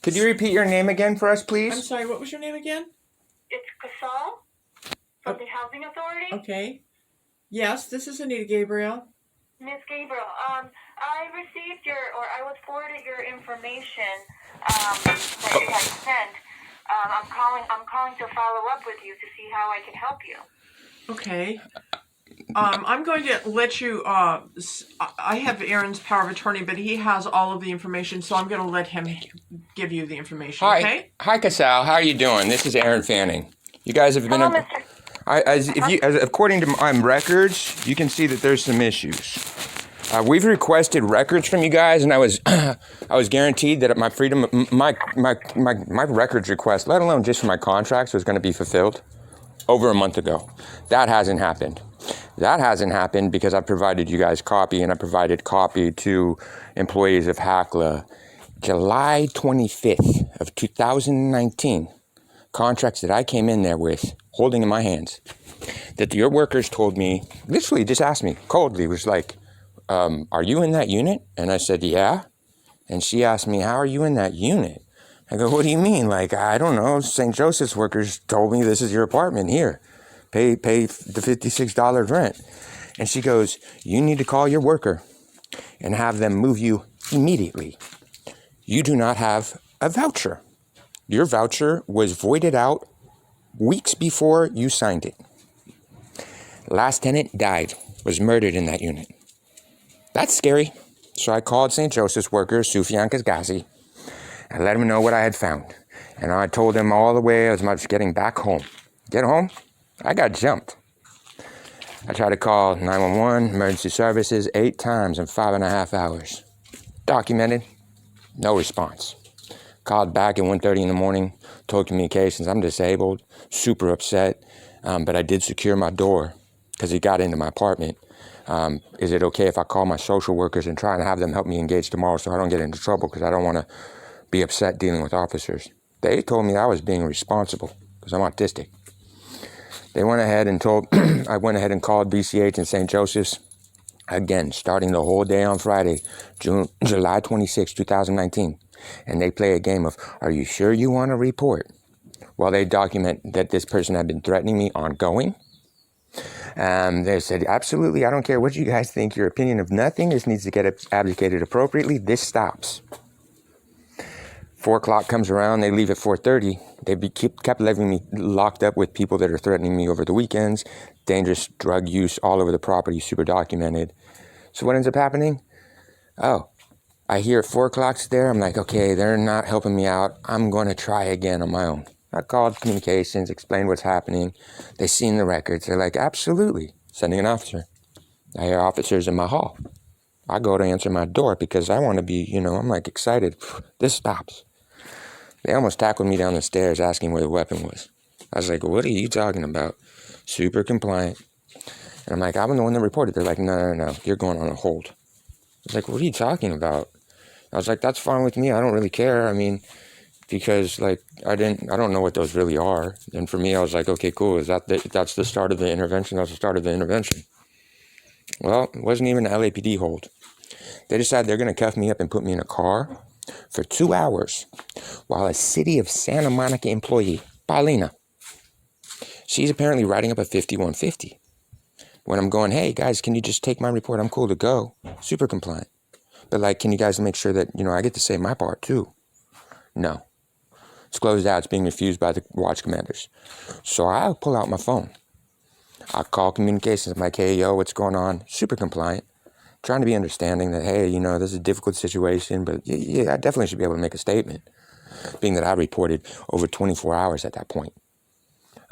Could you repeat your name again for us, I'm please? sorry, what was your name again? It's Casal from the Housing Authority. Okay. Yes, this is Anita Gabriel. Ms. Gabriel, I received I was forwarded your information that you had sent. I'm calling to follow up with you to see how I can help you. Okay. I'm going to let you, I have Aaron's power of attorney, but he has all of the information, so I'm going to let him give you the information, okay? Hi, Casal. How are you doing? This is Aaron Fanning. You guys have been... Hello, Mr. according to records, you can see that there's some issues. We've requested records from you guys, and I was guaranteed that my freedom, my records request, let alone just for my contracts, was going to be fulfilled over a month ago. That hasn't happened. That hasn't happened because I provided you guys copy, and I provided copy to employees of HACLA July 25th of 2019. Contracts that I came in there with, holding in my hands, that your workers told me, literally just asked me coldly, was like, are you in that unit? And I said, yeah. And she asked me, how are you in that unit? I go, what do you mean? Like, I don't know. St. Joseph's workers told me this is your apartment here. Pay the $56 rent. And she goes, you need to call your worker and have them move you immediately. You do not have a voucher. Your voucher was voided out weeks before you signed it. Last tenant died, was murdered in that unit. That's scary. So I called St. Joseph's worker, Sufyan Kazgazi, and let him know what I had found. And I told him all the way as I was getting back home. Get home, I got jumped. I tried to call 911, emergency services, 8 times in 5.5 hours. Documented, no response. Called back at 1:30 in the morning, told communications, I'm disabled, super upset, but I did secure my door because he got into my apartment. Is it okay if I call my social workers and try and have them help me engage tomorrow so I don't get into trouble because I don't want to be upset dealing with officers? They told me I was being responsible because I'm autistic. They went ahead and I went ahead and called BCH and St. Joseph's, again, starting the whole day on Friday, July 26, 2019. And they play a game of, are you sure you want to report? Well, they document that this person had been threatening me ongoing. They said, absolutely, I don't care what you guys think, your opinion of nothing. This needs to get advocated appropriately. This stops. 4 o'clock comes around, they leave at 4:30. They kept leaving me locked up with people that are threatening me over the weekends. Dangerous drug use all over the property, super documented. So what ends up happening? Oh, I hear 4 o'clock's there. I'm like, okay, they're not helping me out. I'm going to try again on my own. I called communications, explained what's happening. They seen the records. They're like, absolutely. Sending an officer. I hear officers in my hall. I go to answer my door because I want to be, I'm like excited. This stops. They almost tackled me down the stairs asking where the weapon was. I was like, what are you talking about? Super compliant. And I'm like, I'm the one that reported. They're like, no, you're going on a hold. I was like, what are you talking about? I was like, that's fine with me. I don't really care. I mean, because like, I don't know what those really are. And for me, I was like, okay, cool. That's the start of the intervention. That's the start of the intervention. Well, it wasn't even an LAPD hold. They decided they're going to cuff me up and put me in a car for 2 hours while a city of Santa Monica employee, Paulina, she's apparently writing up a 5150. When I'm going, hey guys, can you just take my report? I'm cool to go. Super compliant. But like, can you guys make sure that, I get to say my part too? No. It's closed out. It's being refused by the watch commanders. So I pull out my phone. I call communications. I'm like, hey, yo, what's going on? Super compliant. Trying to be understanding that, hey, this is a difficult situation, but yeah, I definitely should be able to make a statement, being that I reported over 24 hours at that point.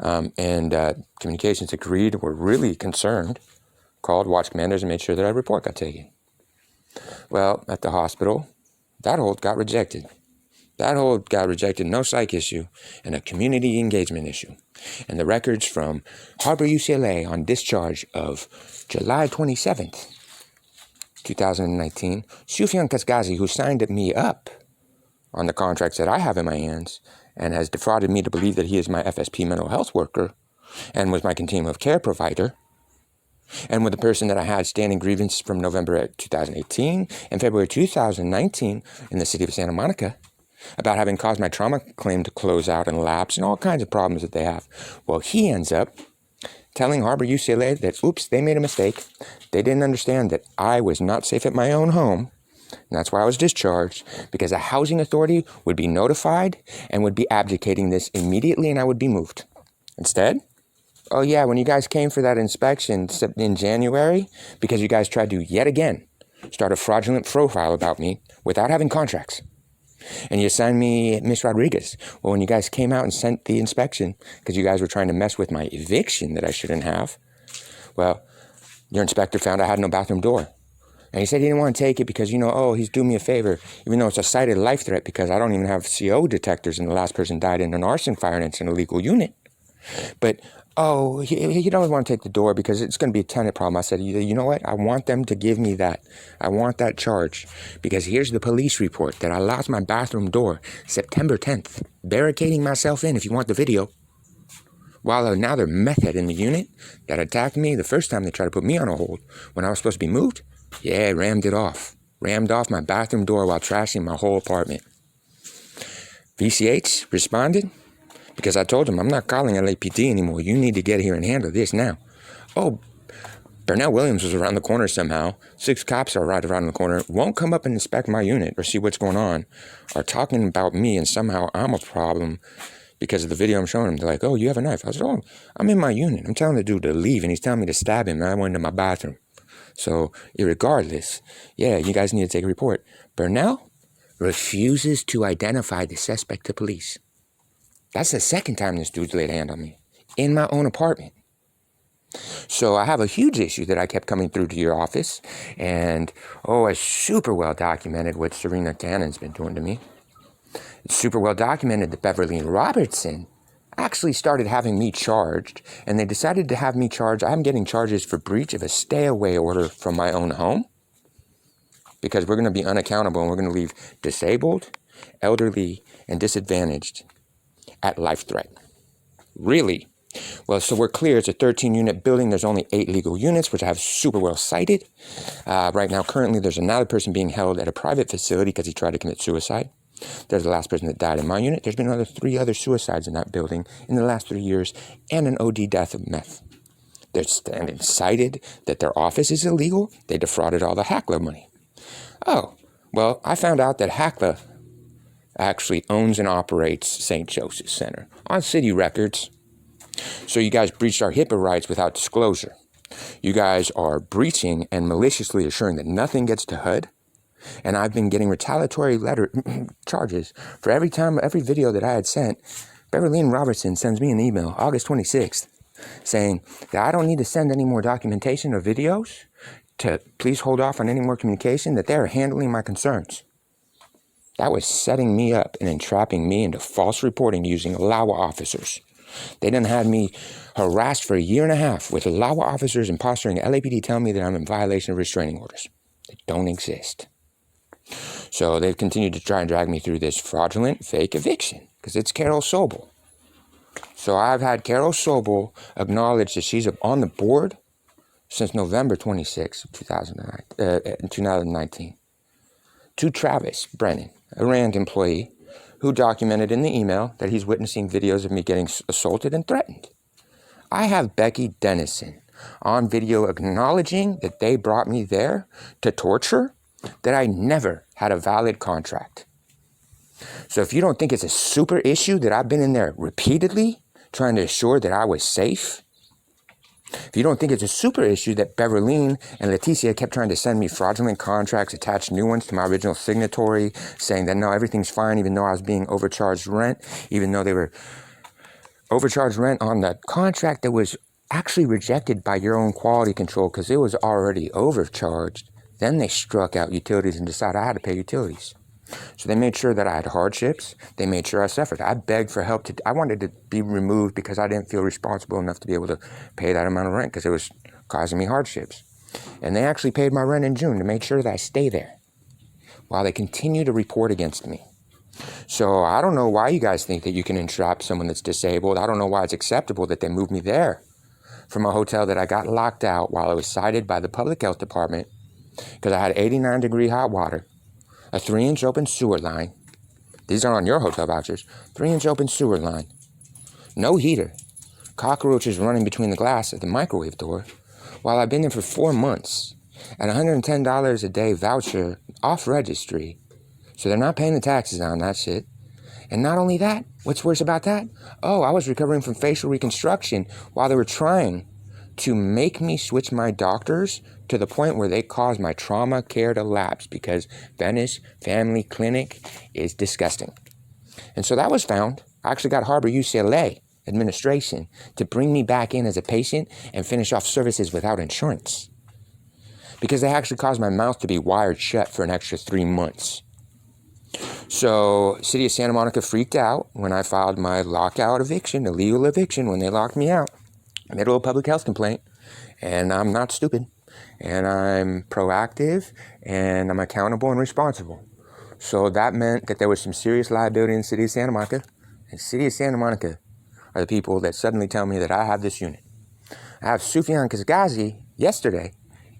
And communications agreed, were really concerned, called watch commanders and made sure that a report got taken. Well, at the hospital, that hold got rejected. No psych issue, and a community engagement issue. And the records from Harbor UCLA on discharge of July 27th, 2019, Sufyan Kazgazi, who signed me up on the contracts that I have in my hands and has defrauded me to believe that he is my FSP mental health worker and was my continuum of care provider, and with the person that I had standing grievance from November 2018 and February 2019 in the city of Santa Monica, about having caused my trauma claim to close out and lapse and all kinds of problems that they have. Well, he ends up telling Harbor UCLA that, oops, they made a mistake. They didn't understand that I was not safe at my own home. And that's why I was discharged, because a housing authority would be notified and would be abdicating this immediately, and I would be moved. Instead, oh yeah, when you guys came for that inspection in January, because you guys tried to yet again start a fraudulent profile about me without having contracts, and you assigned me Miss Rodriguez. Well, when you guys came out and sent the inspection, because you guys were trying to mess with my eviction that I shouldn't have, well, your inspector found I had no bathroom door. And he said he didn't want to take it because, he's doing me a favor, even though it's a cited life threat because I don't even have CO detectors and the last person died in an arson fire and it's an illegal unit. But, he don't want to take the door because it's going to be a tenant problem. I said, you know what? I want them to give me that. I want that charge because here's the police report that I lost my bathroom door September 10th, barricading myself in if you want the video. While another method in the unit that attacked me the first time they tried to put me on a hold when I was supposed to be moved, rammed off my bathroom door while trashing my whole apartment. VCH responded because I told him I'm not calling LAPD anymore. You need to get here and handle this now. Oh, Burnell Williams was around the corner somehow. 6 cops are right around the corner, won't come up and inspect my unit or see what's going on, are talking about me and somehow I'm a problem because of the video I'm showing them. They're like, oh, you have a knife. I said, oh, I'm in my unit. I'm telling the dude to leave and he's telling me to stab him and I went into my bathroom. So, irregardless, you guys need to take a report. Burnell refuses to identify the suspect to police. That's the second time this dude's laid a hand on me, in my own apartment. So I have a huge issue that I kept coming through to your office, and, it's super well documented what Serena Cannon's been doing to me. It's super well documented that Beverly Robertson actually started having me charged, and they decided to have me charged. I'm getting charges for breach of a stay-away order from my own home because we're going to be unaccountable and we're going to leave disabled, elderly, and disadvantaged at life threat. Really? Well, so we're clear. It's a 13-unit building. There's only 8 legal units, which I have super well cited. Right now, currently, there's another person being held at a private facility because he tried to commit suicide. There's the last person that died in my unit. There's been 3 other suicides in that building in the last 3 years and an OD death of meth. They're standing cited that their office is illegal. They defrauded all the HACLA money. Oh, well, I found out that HACLA actually owns and operates St. Joseph's Center on city records. So you guys breached our HIPAA rights without disclosure. You guys are breaching and maliciously assuring that nothing gets to HUD. And I've been getting retaliatory charges for every video that I had sent. Beverly Robertson sends me an email, August 26th, saying that I don't need to send any more documentation or videos, to please hold off on any more communication, that they're handling my concerns. That was setting me up and entrapping me into false reporting using LAWA officers. They done had me harassed for 1.5 years with LAWA officers and posturing LAPD telling me that I'm in violation of restraining orders. They don't exist. So they've continued to try and drag me through this fraudulent fake eviction because it's Carol Sobel. So I've had Carol Sobel acknowledge that she's on the board since November 26, 2019. To Travis Brennan, a RAND employee, who documented in the email that he's witnessing videos of me getting assaulted and threatened. I have Becky Dennison on video acknowledging that they brought me there to torture, that I never had a valid contract. So if you don't think it's a super issue that I've been in there repeatedly trying to assure that I was safe, if you don't think it's a super issue that Beverline and Leticia kept trying to send me fraudulent contracts, attach new ones to my original signatory, saying that no, everything's fine, even though I was being overcharged rent, even though they were overcharged rent on the contract that was actually rejected by your own quality control because it was already overcharged. Then they struck out utilities and decided I had to pay utilities. So they made sure that I had hardships. They made sure I suffered. I begged for help. I wanted to be removed because I didn't feel responsible enough to be able to pay that amount of rent because it was causing me hardships. And they actually paid my rent in June to make sure that I stay there while they continue to report against me. So I don't know why you guys think that you can entrap someone that's disabled. I don't know why it's acceptable that they moved me there from a hotel that I got locked out while I was cited by the public health department because I had 89-degree hot water, a 3-inch open sewer line, These are on your hotel vouchers. 3-inch open sewer line. No heater. Cockroaches running between the glass of the microwave door. While I've been there for 4 months. At $110 a day voucher off registry. So they're not paying the taxes on that shit. And not only that, what's worse about that? Oh, I was recovering from facial reconstruction while they were trying to make me switch my doctors to the point where they caused my trauma care to lapse because Venice Family Clinic is disgusting. And so that was found. I actually got Harbor UCLA administration to bring me back in as a patient and finish off services without insurance. Because they actually caused my mouth to be wired shut for an extra 3 months. So, City of Santa Monica freaked out when I filed my lockout eviction, illegal eviction, when they locked me out. Middle of public health complaint. And I'm not stupid. And I'm proactive. And I'm accountable and responsible. So that meant that there was some serious liability in the City of Santa Monica. And City of Santa Monica are the people that suddenly tell me that I have this unit. I have Sufyan Kazghazi yesterday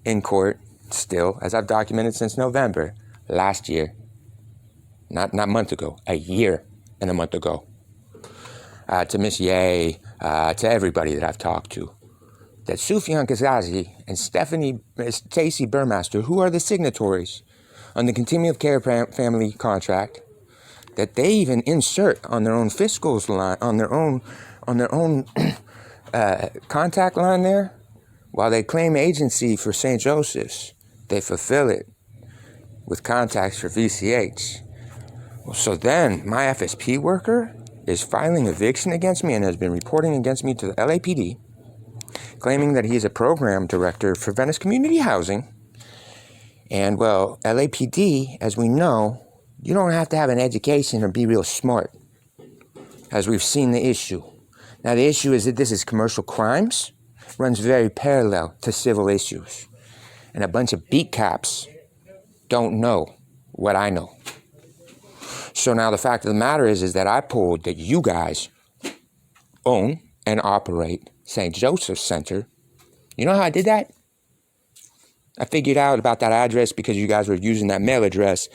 in court still, as I've documented since November last year. Not a month ago, a year and a month ago. To Miss Ye, to everybody that I've talked to. That Sufyan Kazghazi and Stacey Burmaster, who are the signatories on the Continuum of Care family contract, that they even insert on their own fiscals line, on their own contact line there, while they claim agency for St. Joseph's, they fulfill it with contacts for VCH. So then my FSP worker is filing eviction against me and has been reporting against me to the LAPD, claiming that he's a program director for Venice Community Housing. And well, LAPD, as we know, you don't have to have an education or be real smart, as we've seen the issue. Now the issue is that this is commercial crimes, runs very parallel to civil issues. And a bunch of beat caps don't know what I know. So now the fact of the matter is that I pulled that you guys own and operate St. Joseph's Center. You know how I did that? I figured out about that address because you guys were using that mail address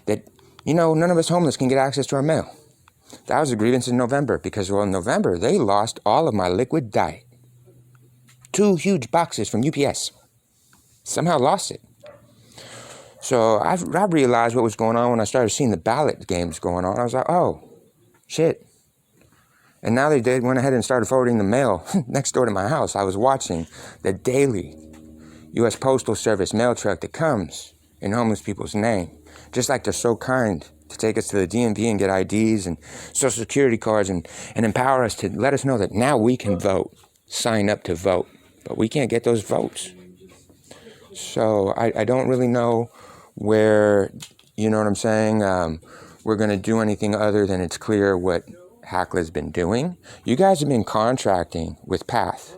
that, none of us homeless can get access to our mail. That was a grievance in November because, in November, they lost all of my liquid diet. 2 huge boxes from UPS. Somehow lost it. So I realized what was going on when I started seeing the ballot games going on. I was like, oh, shit. And now they went ahead and started forwarding the mail next door to my house. I was watching the daily U.S. Postal Service mail truck that comes in homeless people's name. Just like they're so kind to take us to the DMV and get IDs and Social Security cards and empower us to let us know that now we can vote, sign up to vote. But we can't get those votes. So I don't really know where, you know what I'm saying, we're going to do anything other than it's clear what HACLA's been doing. You guys have been contracting with PATH.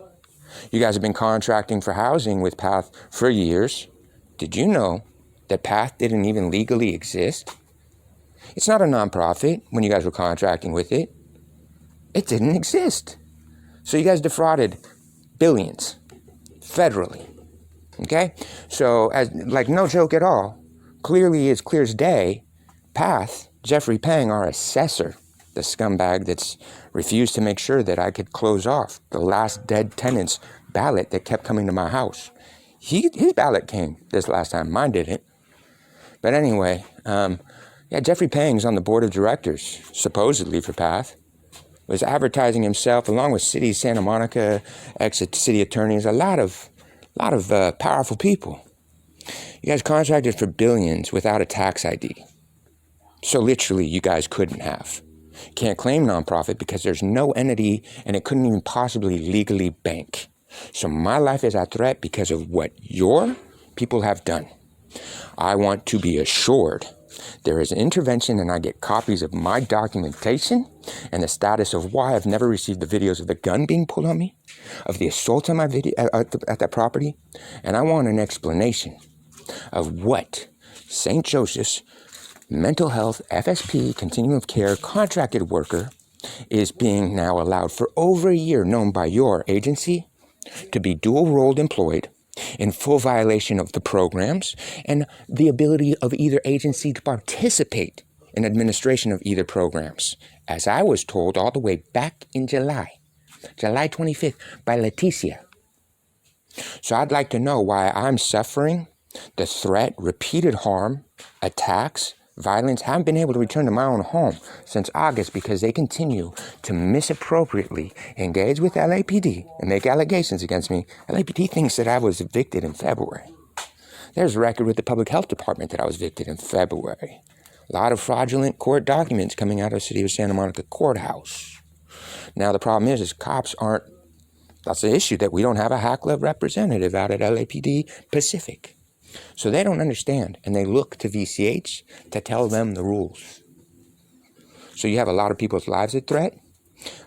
You guys have been contracting for housing with PATH for years. Did you know that PATH didn't even legally exist? It's not a nonprofit when you guys were contracting with it. It didn't exist. So you guys defrauded billions federally. Okay? So, no joke at all, clearly as clear as day, PATH, Jeffrey Pang, our assessor, the scumbag that's refused to make sure that I could close off the last dead tenant's ballot that kept coming to my house. His ballot came this last time, mine didn't. But anyway, Jeffrey Pang's on the board of directors, supposedly for PATH, was advertising himself along with City of Santa Monica, ex-city attorneys, a lot of powerful people. You guys contracted for billions without a tax ID. So literally, you guys couldn't have. Can't claim nonprofit because there's no entity and it couldn't even possibly legally bank. So my life is at threat because of what your people have done. I want to be assured there is an intervention and I get copies of my documentation and the status of why I've never received the videos of the gun being pulled on me, of the assault on my video at that property, and I want an explanation of what St. Joseph's mental health FSP continuum of care contracted worker is being now allowed for over a year, known by your agency, to be dual-rolled employed in full violation of the programs and the ability of either agency to participate in administration of either programs, as I was told all the way back in July 25th, by Leticia. So I'd like to know why I'm suffering the threat, repeated harm, attacks, violence. Haven't been able to return to my own home since August because they continue to misappropriately engage with LAPD and make allegations against me. LAPD thinks that I was evicted in February. There's a record with the public health department that I was evicted in February. A lot of fraudulent court documents coming out of the city of Santa Monica courthouse. Now the problem is cops aren't, that's the issue, that we don't have a HACLA representative out at LAPD Pacific. So they don't understand, and they look to VCH to tell them the rules. So you have a lot of people's lives at threat.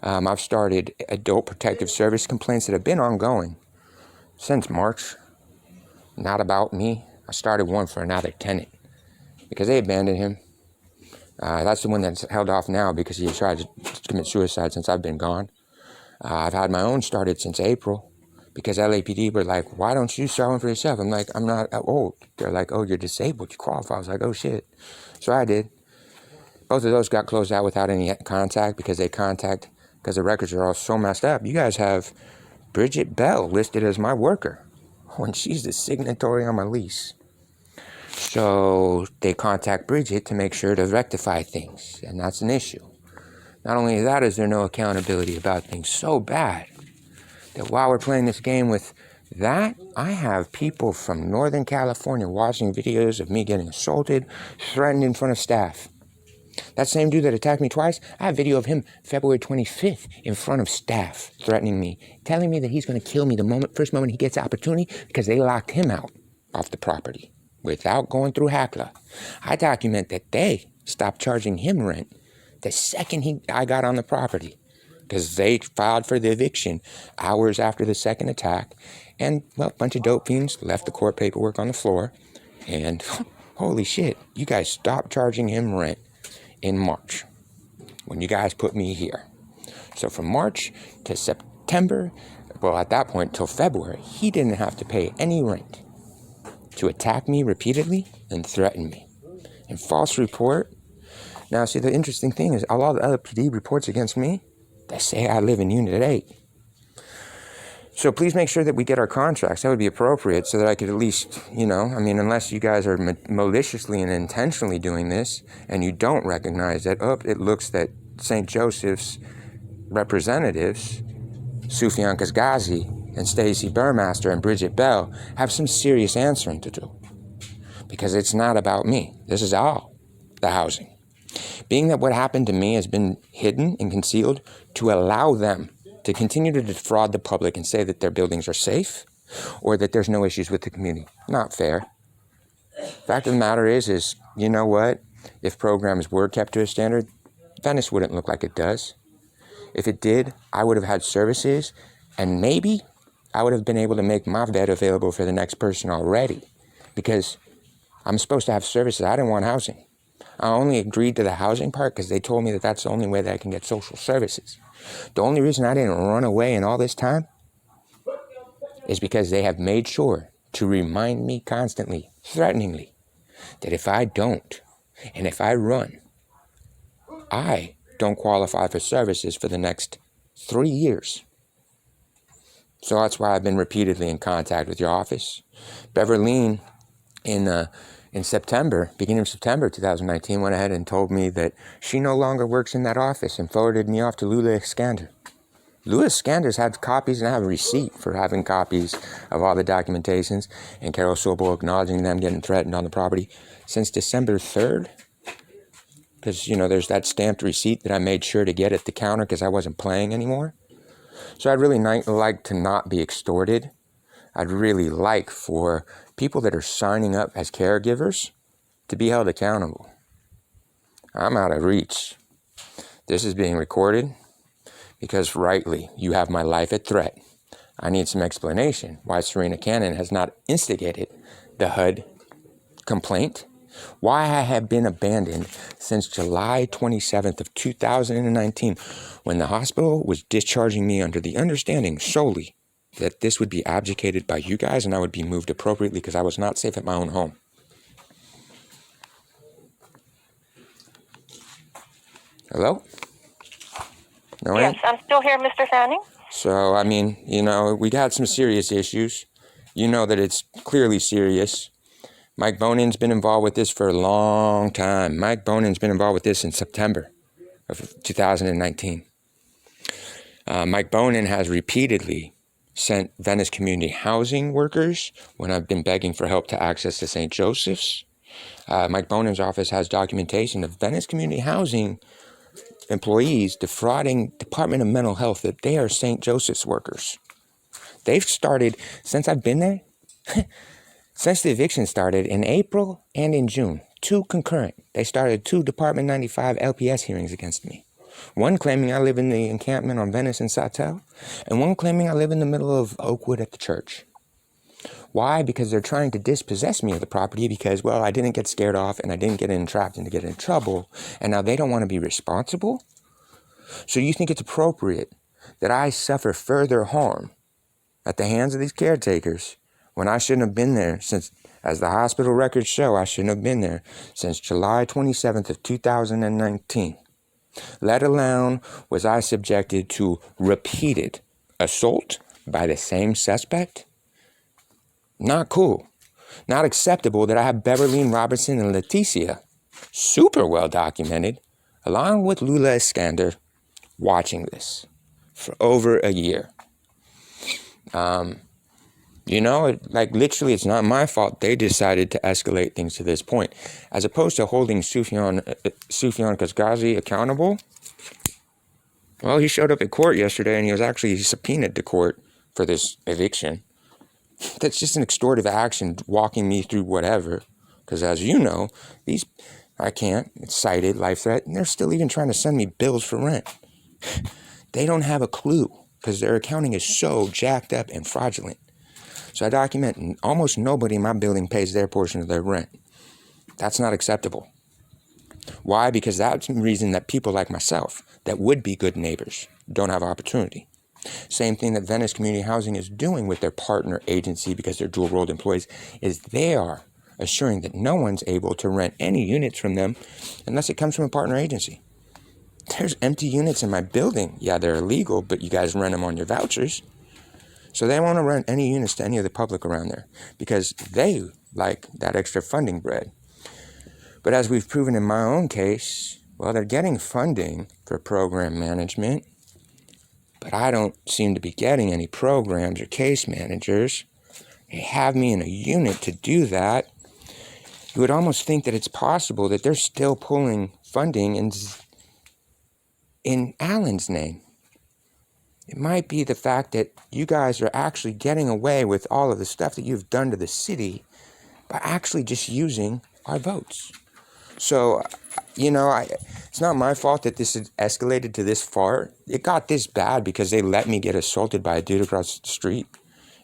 I've started adult protective service complaints that have been ongoing since March. Not about me. I started one for another tenant because they abandoned him. That's the one that's held off now because he tried to commit suicide since I've been gone. I've had my own started since April because LAPD were like, why don't you start one for yourself? I'm like, I'm not old. They're like, oh, you're disabled. You qualify. I was like, oh, shit. So I did. Both of those got closed out without any contact because the records are all so messed up. You guys have Bridget Bell listed as my worker when she's the signatory on my lease. So they contact Bridget to make sure to rectify things, and that's an issue. Not only that, is there no accountability about things so bad that while we're playing this game with that, I have people from Northern California watching videos of me getting assaulted, threatened in front of staff. That same dude that attacked me twice, I have video of him February 25th in front of staff, threatening me, telling me that he's going to kill me the first moment he gets opportunity because they locked him out off the property without going through HACLA. I document that they stopped charging him rent the second I got on the property because they filed for the eviction hours after the second attack. And, well, a bunch of dope fiends left the court paperwork on the floor. And holy shit, you guys stopped charging him rent in March when you guys put me here. So from March to September, well, at that point till February, he didn't have to pay any rent to attack me repeatedly and threaten me. And false report. Now, see, the interesting thing is a lot of the LAPD reports against me, they say I live in Unit 8. So please make sure that we get our contracts. That would be appropriate so that I could at least, unless you guys are maliciously and intentionally doing this and you don't recognize that, it looks that St. Joseph's representatives, Sufyan Kazgazi and Stacey Burmaster and Bridget Bell, have some serious answering to do. Because it's not about me. This is all the housing. Being that what happened to me has been hidden and concealed to allow them to continue to defraud the public and say that their buildings are safe or that there's no issues with the community. Not fair. Fact of the matter is, you know what? If programs were kept to a standard, Venice wouldn't look like it does. If it did, I would have had services and maybe I would have been able to make my bed available for the next person already because I'm supposed to have services. I didn't want housing. I only agreed to the housing part because they told me that that's the only way that I can get social services. The only reason I didn't run away in all this time is because they have made sure to remind me constantly, threateningly, that if I don't, and if I run, I don't qualify for services for the next 3 years. So that's why I've been repeatedly in contact with your office. Beverly, in September, beginning of September 2019, went ahead and told me that she no longer works in that office and forwarded me off to Lula Iskander. Lula Iskander's had copies and I have a receipt for having copies of all the documentations and Carol Sobel acknowledging them getting threatened on the property since December 3rd. Because, there's that stamped receipt that I made sure to get at the counter because I wasn't playing anymore. So I'd really like to not be extorted. I'd really like for people that are signing up as caregivers to be held accountable. I'm out of reach. This is being recorded because rightly you have my life at threat. I need some explanation why Serena Cannon has not instigated the HUD complaint, why I have been abandoned since July 27th of 2019 when the hospital was discharging me under the understanding solely that this would be abdicated by you guys and I would be moved appropriately because I was not safe at my own home. Hello? No Yes, answer? I'm still here, Mr. Fanning. So, I mean, we got some serious issues. You know that it's clearly serious. Mike Bonin's been involved with this for a long time. Mike Bonin's been involved with this since September of 2019. Mike Bonin has repeatedly sent Venice community housing workers when I've been begging for help to access to St. Joseph's. Mike Bonin's office has documentation of Venice community housing employees defrauding Department of Mental Health that they are St. Joseph's workers. They've started, since I've been there, since the eviction started in April and in June, 2 concurrent. They started 2 Department 95 LPS hearings against me. One claiming I live in the encampment on Venice and Sawtell, and one claiming I live in the middle of Oakwood at the church. Why? Because they're trying to dispossess me of the property because, well, I didn't get scared off and I didn't get entrapped and to get in trouble, and now they don't want to be responsible? So you think it's appropriate that I suffer further harm at the hands of these caretakers when I shouldn't have been there since, as the hospital records show, I shouldn't have been there since July 27th of 2019. Let alone was I subjected to repeated assault by the same suspect? Not cool. Not acceptable that I have Beverly Robertson and Leticia, super well documented, along with Lula Iskander, watching this for over a year. Literally, it's not my fault they decided to escalate things to this point. As opposed to holding Sufyan Kazgazi accountable, well, he showed up at court yesterday and he was actually subpoenaed to court for this eviction. That's just an extortive action, walking me through whatever. Because as you know, it's cited, life threat, and they're still even trying to send me bills for rent. They don't have a clue because their accounting is so jacked up and fraudulent. So I document almost nobody in my building pays their portion of their rent. That's not acceptable. Why? Because that's the reason that people like myself, that would be good neighbors, don't have opportunity. Same thing that Venice Community Housing is doing with their partner agency because they're dual-rolled employees is they are assuring that no one's able to rent any units from them unless it comes from a partner agency. There's empty units in my building. Yeah, they're illegal, but you guys rent them on your vouchers. So they want to rent any units to any of the public around there because they like that extra funding bread. But as we've proven in my own case, well, they're getting funding for program management, but I don't seem to be getting any programs or case managers. They have me in a unit to do that. You would almost think that it's possible that they're still pulling funding in Alan's name. It might be the fact that you guys are actually getting away with all of the stuff that you've done to the city by actually just using our votes. So, it's not my fault that this has escalated to this far. It got this bad because they let me get assaulted by a dude across the street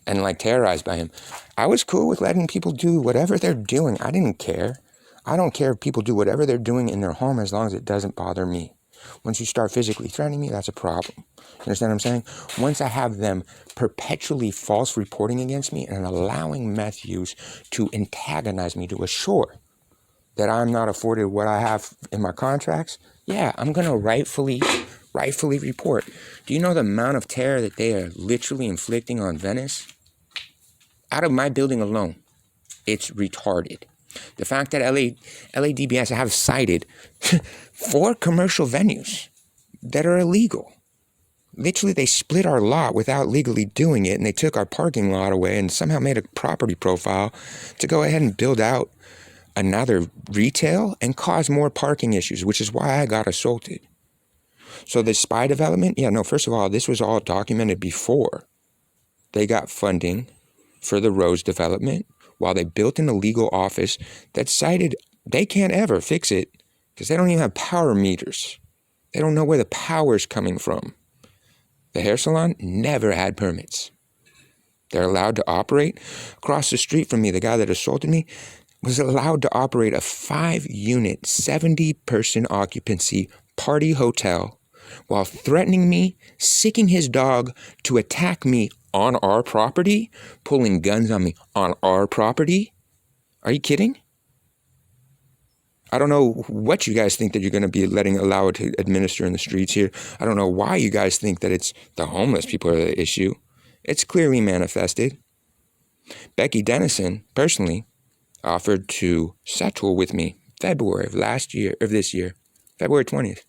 and terrorized by him. I was cool with letting people do whatever they're doing. I didn't care. I don't care if people do whatever they're doing in their home as long as it doesn't bother me. Once you start physically threatening me, that's a problem. You understand what I'm saying? Once I have them perpetually false reporting against me and allowing meth use to antagonize me, to assure that I'm not afforded what I have in my contracts, yeah, I'm going to rightfully report. Do you know the amount of terror that they are literally inflicting on Venice? Out of my building alone, it's retarded. The fact that LADBS have cited 4 commercial venues that are illegal. Literally, they split our lot without legally doing it, and they took our parking lot away and somehow made a property profile to go ahead and build out another retail and cause more parking issues, which is why I got assaulted. So the spy development, first of all, this was all documented before they got funding for the Rose development, while they built an illegal office that cited they can't ever fix it because they don't even have power meters. They don't know where the power's coming from. The hair salon never had permits. They're allowed to operate. Across the street from me, the guy that assaulted me was allowed to operate a 5-unit, 70-person occupancy party hotel while threatening me, sicking his dog to attack me on our property, pulling guns on me on our property. Are you kidding? I don't know what you guys think that you're going to be allow it to administer in the streets here. I don't know why you guys think that it's the homeless people are the issue. It's clearly manifested. Becky Dennison, personally, offered to settle with me February of this year, February 20th.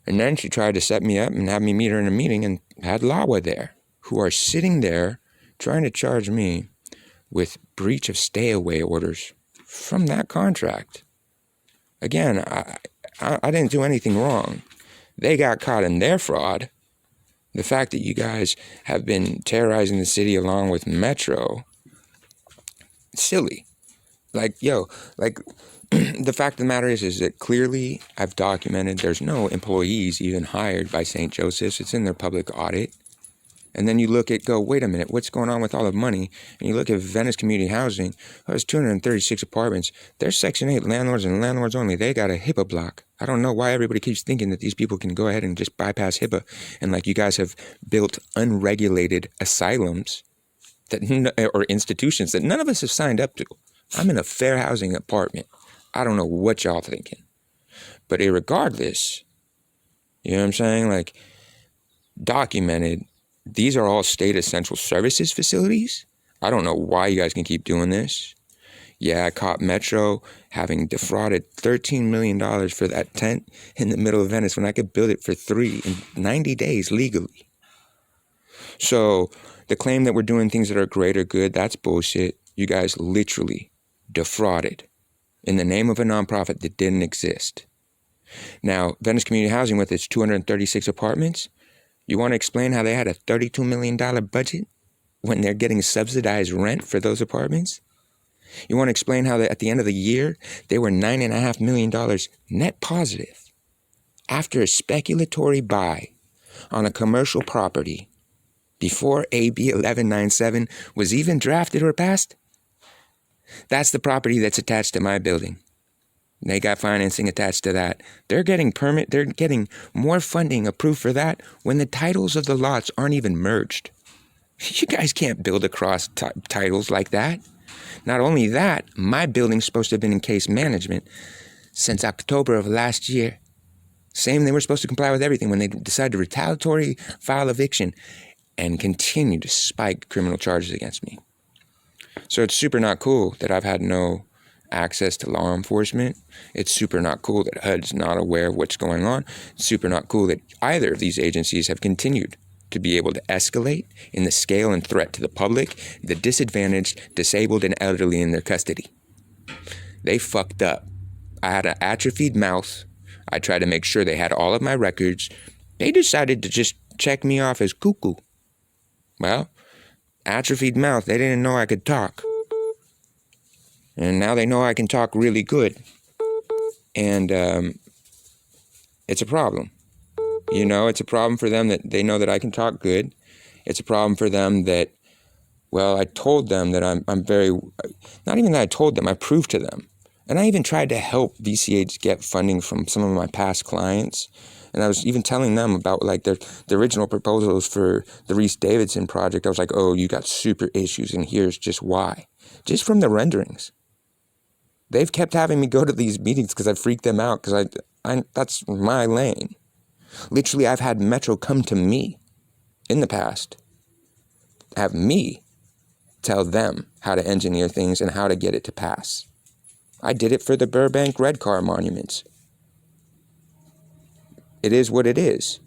And then she tried to set me up and have me meet her in a meeting and had Lawa there, who are sitting there trying to charge me with breach of stay-away orders from that contract. Again, I didn't do anything wrong. They got caught in their fraud. The fact that you guys have been terrorizing the city along with Metro, silly. Like, the fact of the matter is that clearly I've documented there's no employees even hired by St. Joseph's. It's in their public audit. And then you wait a minute, what's going on with all the money? And you look at Venice Community Housing, there's 236 apartments. They're Section 8 landlords and landlords only. They got a HIPAA block. I don't know why everybody keeps thinking that these people can go ahead and just bypass HIPAA. And like you guys have built unregulated asylums or institutions that none of us have signed up to. I'm in a fair housing apartment. I don't know what y'all thinking. But irregardless, you know what I'm saying? Like, documented. These are all state essential services facilities. I don't know why you guys can keep doing this. Yeah, I caught Metro having defrauded $13 million for that tent in the middle of Venice when I could build it for $3 in 90 days legally. So the claim that we're doing things that are greater good, that's bullshit. You guys literally defrauded in the name of a nonprofit that didn't exist. Now, Venice Community Housing with its 236 apartments, you want to explain how they had a $32 million budget when they're getting subsidized rent for those apartments? You want to explain how at the end of the year, they were $9.5 million net positive after a speculatory buy on a commercial property before AB 1197 was even drafted or passed? That's the property that's attached to my building. They got financing attached to that. They're getting more funding approved for that when the titles of the lots aren't even merged. You guys can't build across titles like that. Not only that, my building's supposed to have been in case management since October of last year. They were supposed to comply with everything when they decided to retaliatory file eviction and continue to spike criminal charges against me. So it's super not cool that I've had no access to law enforcement. It's super not cool that HUD's not aware of what's going on. It's super not cool that either of these agencies have continued to be able to escalate in the scale and threat to the public, the disadvantaged, disabled, and elderly in their custody. They fucked up. I had an atrophied mouth. I tried to make sure they had all of my records. They decided to just check me off as cuckoo. Well, atrophied mouth, they didn't know I could talk. And now they know I can talk really good. And it's a problem. You know, it's a problem for them that they know that I can talk good. It's a problem for them that, well, I told them that I'm very, not even that I told them, I proved to them. And I even tried to help VCH get funding from some of my past clients. And I was even telling them about like the original proposals for the Reese Davidson project. I was like, oh, you got super issues and here's just why. Just from the renderings. They've kept having me go to these meetings because I freaked them out because I that's my lane. Literally, I've had Metro come to me in the past, have me tell them how to engineer things and how to get it to pass. I did it for the Burbank Red Car monuments. It is what it is.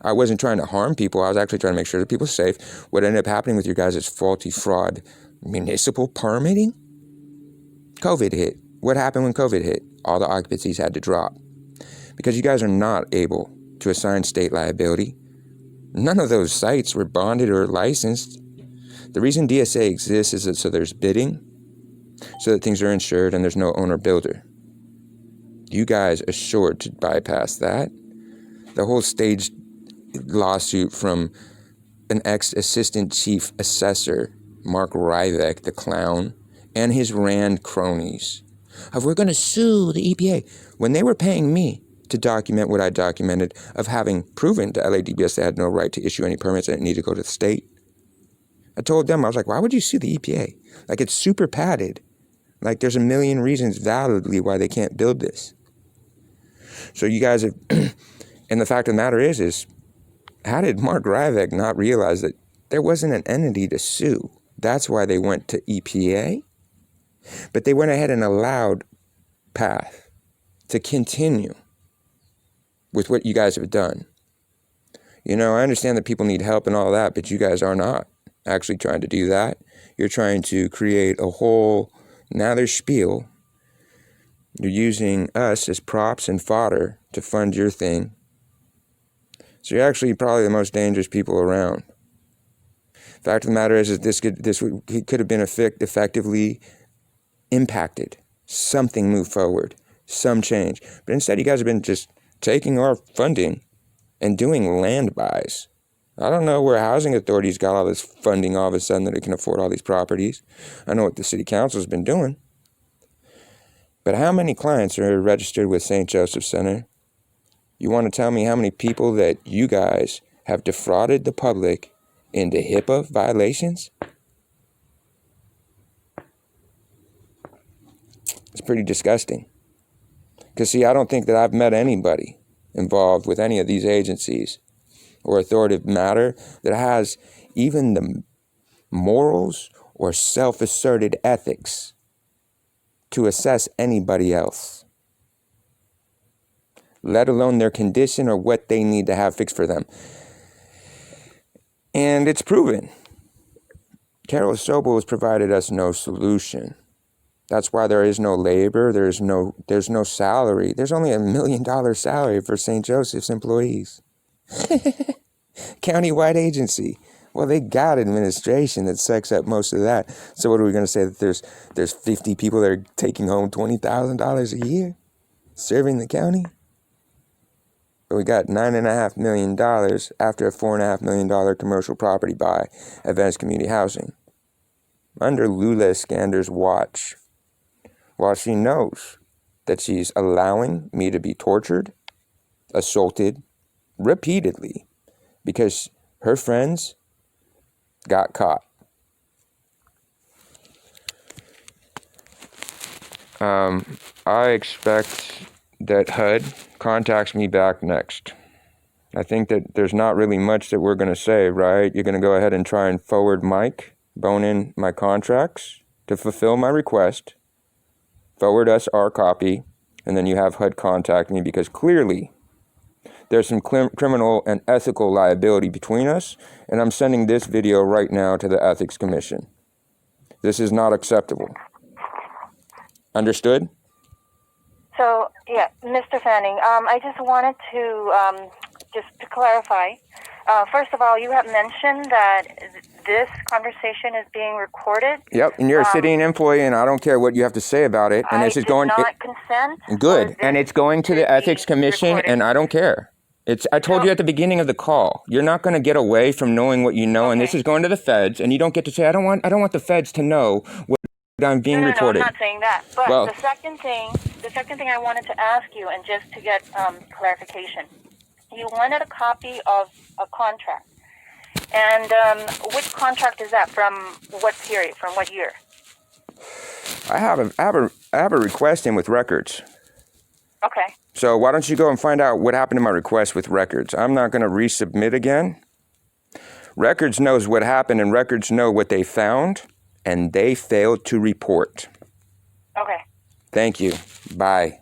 I wasn't trying to harm people. I was actually trying to make sure that people are safe. What ended up happening with you guys is faulty fraud. Municipal permitting? COVID hit. What happened when COVID hit? All the occupancies had to drop. Because you guys are not able to assign state liability. None of those sites were bonded or licensed. The reason DSA exists is that so there's bidding, so that things are insured and there's no owner-builder. You guys are sure to bypass that. The whole staged lawsuit from an ex-assistant chief assessor, Mark Ryvek, the clown, and his Rand cronies of we're going to sue the EPA when they were paying me to document what I documented of having proven to LADBS they had no right to issue any permits and it needed to go to the state. I told them, I was like, why would you sue the EPA? Like, it's super padded Like, there's a million reasons validly why they can't build this. So you guys have, and the fact of the matter is how did Mark Ryvek not realize that there wasn't an entity to sue? That's why they went to EPA. But they went ahead and allowed path to continue with what you guys have done. You know, I understand that people need help and all that, but you guys are not actually trying to do that. You're trying to create a whole, now there's spiel. You're using us as props and fodder to fund your thing. So you're actually probably the most dangerous people around. Fact of the matter is this could have been effectively impacted. Something move forward, some change. But instead, you guys have been just taking our funding and doing land buys. I don't know where housing authorities got all this funding all of a sudden that it can afford all these properties. I know what the city council's been doing. But how many clients are registered with St. Joseph Center? You want to tell me how many people that you guys have defrauded the public into HIPAA violations? It's pretty disgusting. Because, see, I don't think that I've met anybody involved with any of these agencies or authoritative matter that has even the morals or self-asserted ethics to assess anybody else, let alone their condition or what they need to have fixed for them. And it's proven. Carol Sobel has provided us no solution. That's why there is no labor, there's no salary. There's only $1 million salary for St. Joseph's employees. Countywide agency. Well, they got administration that sucks up most of that. So what are we going to say, that there's 50 people that are taking home $20,000 a year serving the county? But we got $9.5 million after a $4.5 million commercial property buy at Venice Community Housing under Lula Skander's watch, while she knows that she's allowing me to be tortured, assaulted repeatedly because her friends got caught. I expect that HUD contacts me back next. I think that there's not really much that we're going to say, right? You're going to go ahead and try and forward Mike, bonin my contracts to fulfill my request, forward us our copy, and then you have HUD contact me because clearly there's some criminal and ethical liability between us, and I'm sending this video right now to the Ethics Commission. This is not acceptable. Understood? So, yeah, Mr. Fanning, I just wanted to, just to clarify, first of all, you have mentioned that this conversation is being recorded. Yep, and you're a sitting employee, and I don't care what you have to say about it. And this is going. I did not consent. Good, and it's going to the Ethics Commission, recorded. And I don't care. I told you at the beginning of the call, you're not going to get away from knowing what you know, okay. And this is going to the feds, and you don't get to say, I don't want the feds to know what I'm being recorded. No, I'm not saying that. But well, the second thing I wanted to ask you, and just to get clarification, you wanted a copy of a contract. And which contract is that? From what period? From what year? I have a request in with records. Okay. So why don't you go and find out what happened to my request with records? I'm not going to resubmit again. Records knows what happened, and records know what they found, and they failed to report. Okay. Thank you. Bye.